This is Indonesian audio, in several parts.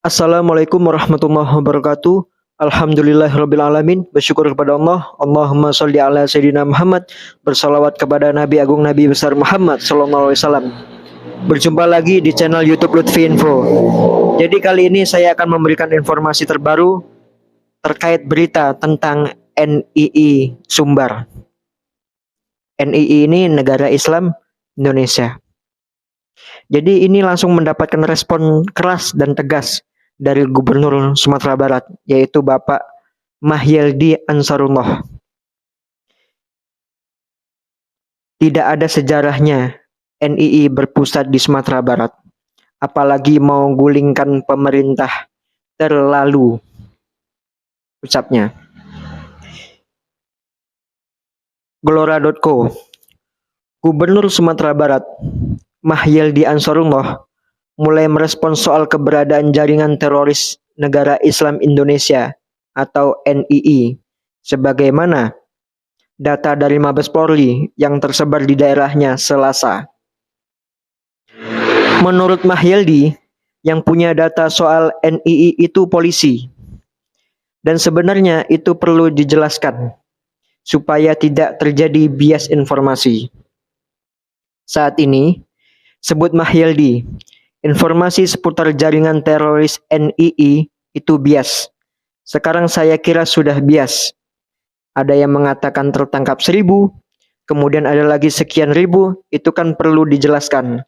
Assalamualaikum warahmatullahi wabarakatuh. Alhamdulillahirabbil alamin. Bersyukur kepada Allah. Allahumma sholli ala sayyidina Muhammad. Bersalawat kepada Nabi Agung Nabi besar Muhammad sallallahu alaihi wasallam. Berjumpa lagi di channel YouTube Lutfi Info. Jadi kali ini saya akan memberikan informasi terbaru terkait berita tentang NII Sumbar. NII ini Negara Islam Indonesia. Jadi ini langsung mendapatkan respon keras dan tegas dari Gubernur Sumatera Barat, yaitu Bapak Mahyildi Ansarullah. Tidak ada sejarahnya NII berpusat di Sumatera Barat, apalagi mau gulingkan pemerintah, terlalu, ucapnya. Gelora.co, Gubernur Sumatera Barat Mahyildi Ansarullah mulai merespons soal keberadaan jaringan teroris Negara Islam Indonesia atau NII, sebagaimana data dari Mabes Polri yang tersebar di daerahnya Selasa. Menurut Mahyildi, yang punya data soal NII itu polisi, dan sebenarnya itu perlu dijelaskan supaya tidak terjadi bias informasi. Saat ini, sebut Mahyildi, informasi seputar jaringan teroris NII itu bias. Sekarang saya kira sudah bias. Ada yang mengatakan tertangkap 1.000, kemudian ada lagi sekian ribu, itu kan perlu dijelaskan,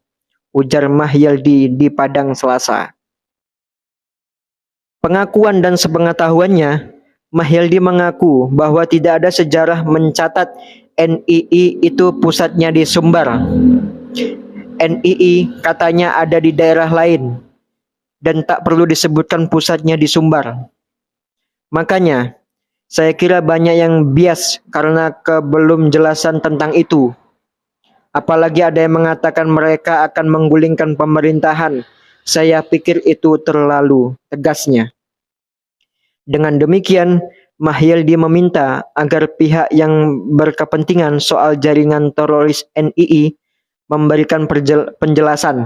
ujar Mahyildi di Padang Selasa. Pengakuan dan sepengetahuannya, Mahyildi mengaku bahwa tidak ada sejarah mencatat NII itu pusatnya di Sumbar. NII katanya ada di daerah lain dan tak perlu disebutkan pusatnya di Sumbar. Makanya saya kira banyak yang bias karena kebelumjelasan tentang itu. Apalagi ada yang mengatakan mereka akan menggulingkan pemerintahan. Saya pikir itu terlalu, tegasnya. Dengan demikian, Mahyildi meminta agar pihak yang berkepentingan soal jaringan teroris NII memberikan penjelasan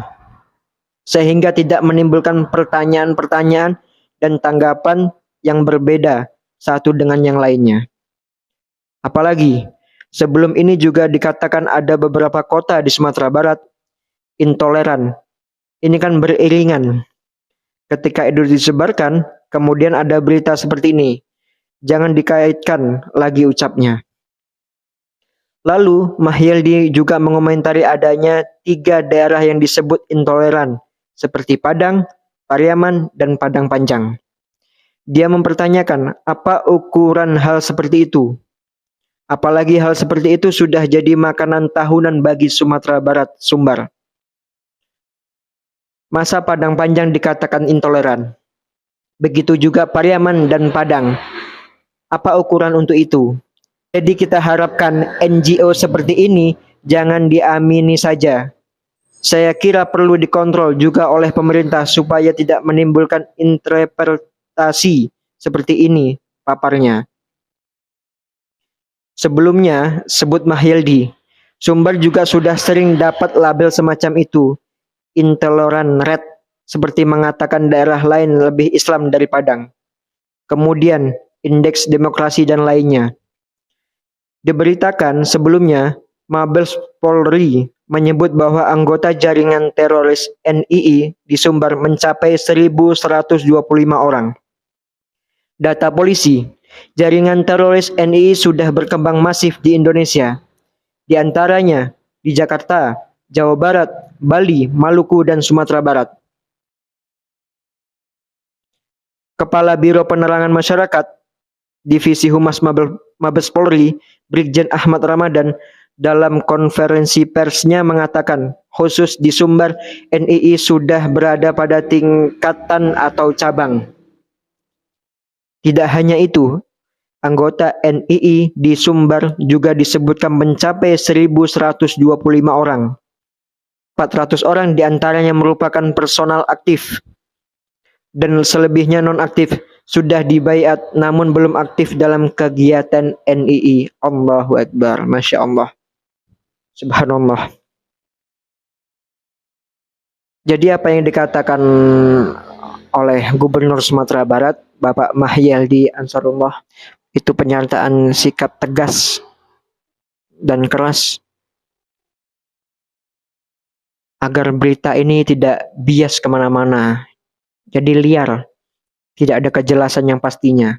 sehingga tidak menimbulkan pertanyaan-pertanyaan dan tanggapan yang berbeda satu dengan yang lainnya. Apalagi sebelum ini juga dikatakan ada beberapa kota di Sumatera Barat intoleran. Ini kan beriringan. Ketika itu disebarkan, kemudian ada berita seperti ini. Jangan dikaitkan lagi, ucapnya. Lalu, Mahyildi juga mengomentari adanya 3 daerah yang disebut intoleran, seperti Padang, Pariaman, dan Padang Panjang. Dia mempertanyakan apa ukuran hal seperti itu. Apalagi hal seperti itu sudah jadi makanan tahunan bagi Sumatera Barat, Sumbar. Masa Padang Panjang dikatakan intoleran? Begitu juga Pariaman dan Padang. Apa ukuran untuk itu? Jadi kita harapkan NGO seperti ini jangan diamini saja. Saya kira perlu dikontrol juga oleh pemerintah supaya tidak menimbulkan interpretasi seperti ini, paparnya. Sebelumnya, sebut Mahyildi, Sumbar juga sudah sering dapat label semacam itu, intoleran red, seperti mengatakan daerah lain lebih Islam dari Padang. Kemudian, indeks demokrasi dan lainnya. Diberitakan sebelumnya, Mabes Polri menyebut bahwa anggota jaringan teroris NII di Sumbar mencapai 1.125 orang. Data polisi, jaringan teroris NII sudah berkembang masif di Indonesia. Di antaranya di Jakarta, Jawa Barat, Bali, Maluku, dan Sumatera Barat. Kepala Biro Penerangan Masyarakat, Divisi Humas Mabes Polri, Brigjen Ahmad Ramadan, dalam konferensi persnya mengatakan, khusus di Sumbar, NII sudah berada pada tingkatan atau cabang. Tidak hanya itu, anggota NII di Sumbar juga disebutkan mencapai 1.125 orang. 400 orang diantaranya merupakan personal aktif, dan selebihnya non-aktif. Sudah dibaiat namun belum aktif dalam kegiatan NII. Allahu Akbar, Masya Allah, Subhanallah. Jadi apa yang dikatakan oleh Gubernur Sumatera Barat, Bapak Mahyildi Ansarullah, itu pernyataan sikap tegas dan keras agar berita ini tidak bias kemana-mana, jadi liar, tidak ada kejelasan yang pastinya.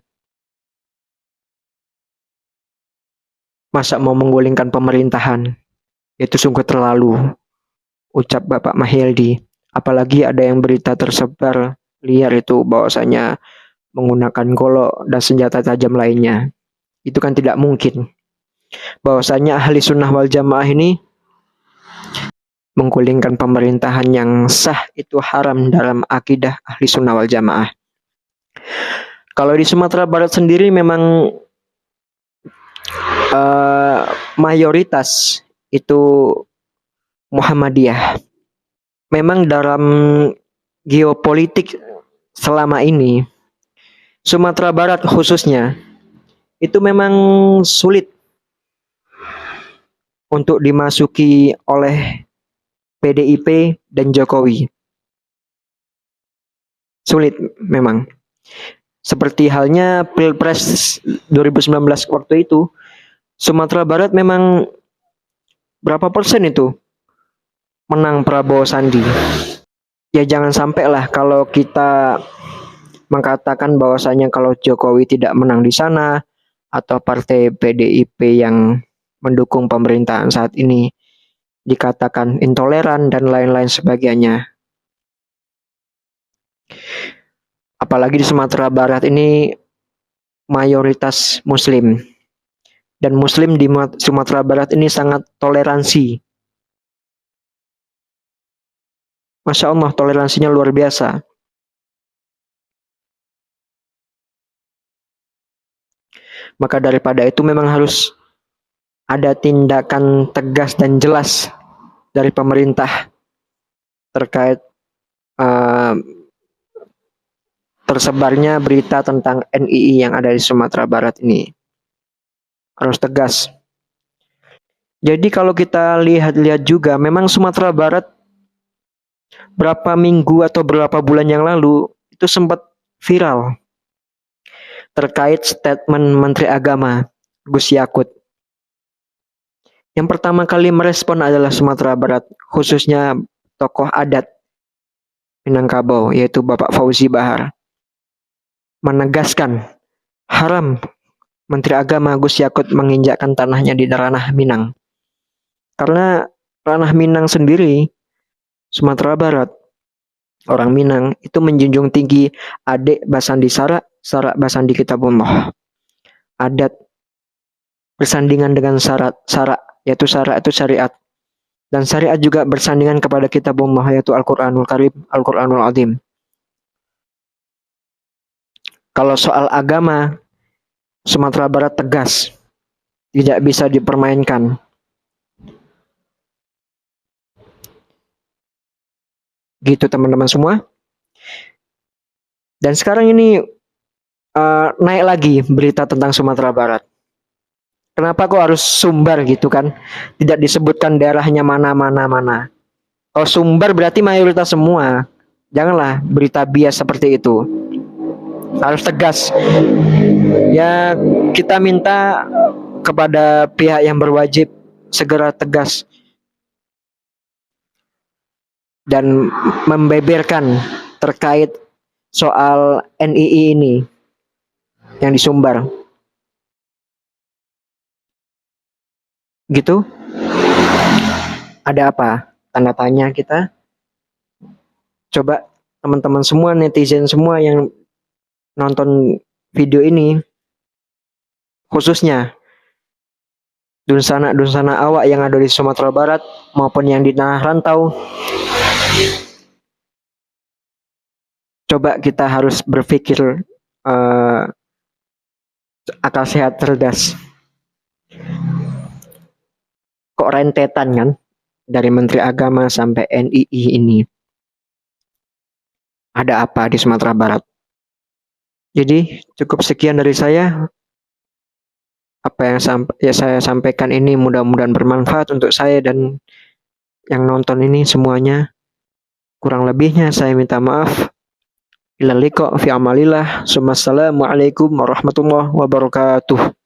Masa mau menggulingkan pemerintahan? Itu sungguh terlalu, ucap Bapak Mahyildi. Apalagi ada yang berita tersebar liar itu bahwasanya menggunakan golok dan senjata tajam lainnya. Itu kan tidak mungkin. Bahwasanya ahli sunnah wal jamaah ini menggulingkan pemerintahan yang sah itu haram dalam akidah ahli sunnah wal jamaah. Kalau di Sumatera Barat sendiri memang mayoritas itu Muhammadiyah. Memang dalam geopolitik selama ini, Sumatera Barat khususnya, itu memang sulit untuk dimasuki oleh PDIP dan Jokowi. Sulit memang. Seperti halnya Pilpres 2019 waktu itu, Sumatera Barat memang berapa persen itu menang Prabowo Sandi. Ya jangan sampai lah kalau kita mengatakan bahwasanya kalau Jokowi tidak menang di sana atau partai PDIP yang mendukung pemerintahan saat ini dikatakan intoleran dan lain-lain sebagainya. Apalagi di Sumatera Barat ini mayoritas Muslim. Dan Muslim di Sumatera Barat ini sangat toleransi. Masya Allah, toleransinya luar biasa. Maka daripada itu memang harus ada tindakan tegas dan jelas dari pemerintah terkait tersebarnya berita tentang NII yang ada di Sumatera Barat ini. Harus tegas. Jadi kalau kita lihat-lihat juga, memang Sumatera Barat berapa minggu atau berapa bulan yang lalu itu sempat viral terkait statement Menteri Agama Gus Yakut. Yang pertama kali merespon adalah Sumatera Barat, khususnya tokoh adat Minangkabau, yaitu Bapak Fauzi Bahar, menegaskan haram Menteri Agama Gus Yakut menginjakkan tanahnya di ranah Minang. Karena ranah Minang sendiri, Sumatera Barat, orang Minang itu menjunjung tinggi adik basandi sarak, sarak basandi kitabullah. Adat bersandingan dengan sarak, yaitu sarak itu syariat. Dan syariat juga bersandingan kepada kitabullah, yaitu Al-Quranul Karim, Al-Quranul Azim. Kalau soal agama, Sumatera Barat tegas, tidak bisa dipermainkan. Gitu teman-teman semua. Dan sekarang ini naik lagi berita tentang Sumatera Barat. Kenapa kok harus Sumbar gitu kan? Tidak disebutkan daerahnya mana. Kalau Sumbar berarti mayoritas semua. Janganlah berita bias seperti itu. Harus tegas. Ya kita minta kepada pihak yang berwajib segera tegas dan membeberkan terkait soal NII ini yang di Sumbar. Gitu. Ada apa? Tanda tanya kita. Coba teman-teman semua, netizen semua yang nonton video ini, khususnya dunsana awak yang ada di Sumatera Barat maupun yang di tanah rantau, coba kita harus berpikir akal sehat cerdas. Kok rentetan kan dari Menteri Agama sampai NII ini? Ada apa di Sumatera Barat? Jadi cukup sekian dari saya. Apa yang saya sampaikan ini mudah-mudahan bermanfaat untuk saya dan yang nonton ini semuanya. Kurang lebihnya saya minta maaf. Ila liqa fi amalillah. Assalamualaikum warahmatullahi wabarakatuh.